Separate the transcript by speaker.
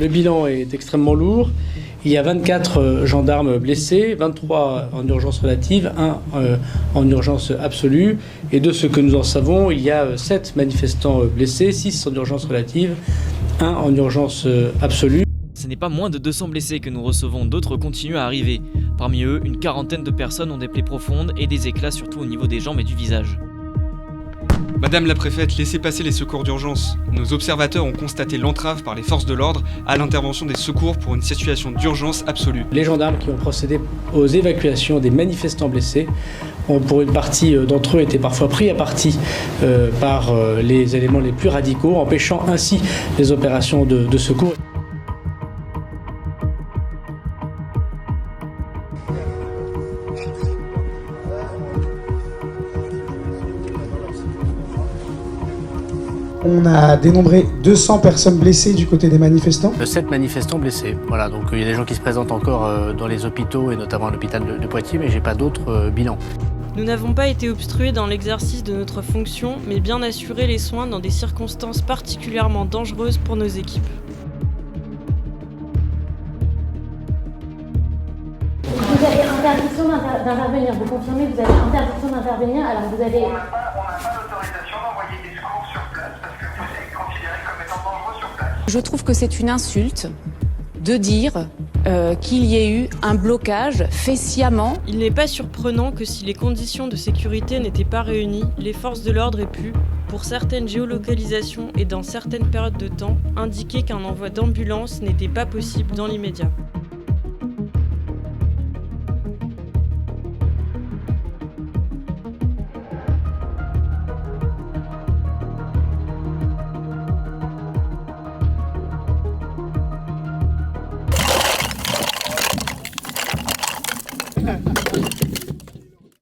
Speaker 1: Le bilan est extrêmement lourd. Il y a 24 gendarmes blessés, 23 en urgence relative, 1 en urgence absolue. Et de ce que nous en savons, il y a 7 manifestants blessés, 6 en urgence relative, 1 en urgence absolue.
Speaker 2: Ce n'est pas moins de 200 blessés que nous recevons, d'autres continuent à arriver. Parmi eux, une quarantaine de personnes ont des plaies profondes et des éclats surtout au niveau des jambes et du visage.
Speaker 3: Madame la préfète, laissez passer les secours d'urgence. Nos observateurs ont constaté l'entrave par les forces de l'ordre à l'intervention des secours pour une situation d'urgence absolue.
Speaker 1: Les gendarmes qui ont procédé aux évacuations des manifestants blessés ont, pour une partie d'entre eux, été parfois pris à partie par les éléments les plus radicaux, empêchant ainsi les opérations de secours.
Speaker 4: On a dénombré 200 personnes blessées du côté des manifestants.
Speaker 5: 7 manifestants blessés. Voilà, donc il y a des gens qui se présentent encore dans les hôpitaux et notamment à l'hôpital de Poitiers, mais j'ai pas d'autres bilans.
Speaker 6: Nous n'avons pas été obstrués dans l'exercice de notre fonction, mais bien assuré les soins dans des circonstances particulièrement dangereuses pour nos équipes.
Speaker 7: Vous avez interdiction d'intervenir, vous confirmez que vous avez interdiction d'intervenir, alors vous avez...
Speaker 8: On n'a pas d'autorisation d'envoyer des secours sur place parce que vous êtes considéré comme étant dangereux sur place.
Speaker 9: Je trouve que c'est une insulte de dire qu'il y ait eu un blocage fait sciemment.
Speaker 6: Il n'est pas surprenant que si les conditions de sécurité n'étaient pas réunies, les forces de l'ordre aient pu, pour certaines géolocalisations et dans certaines périodes de temps, indiquer qu'un envoi d'ambulance n'était pas possible dans l'immédiat.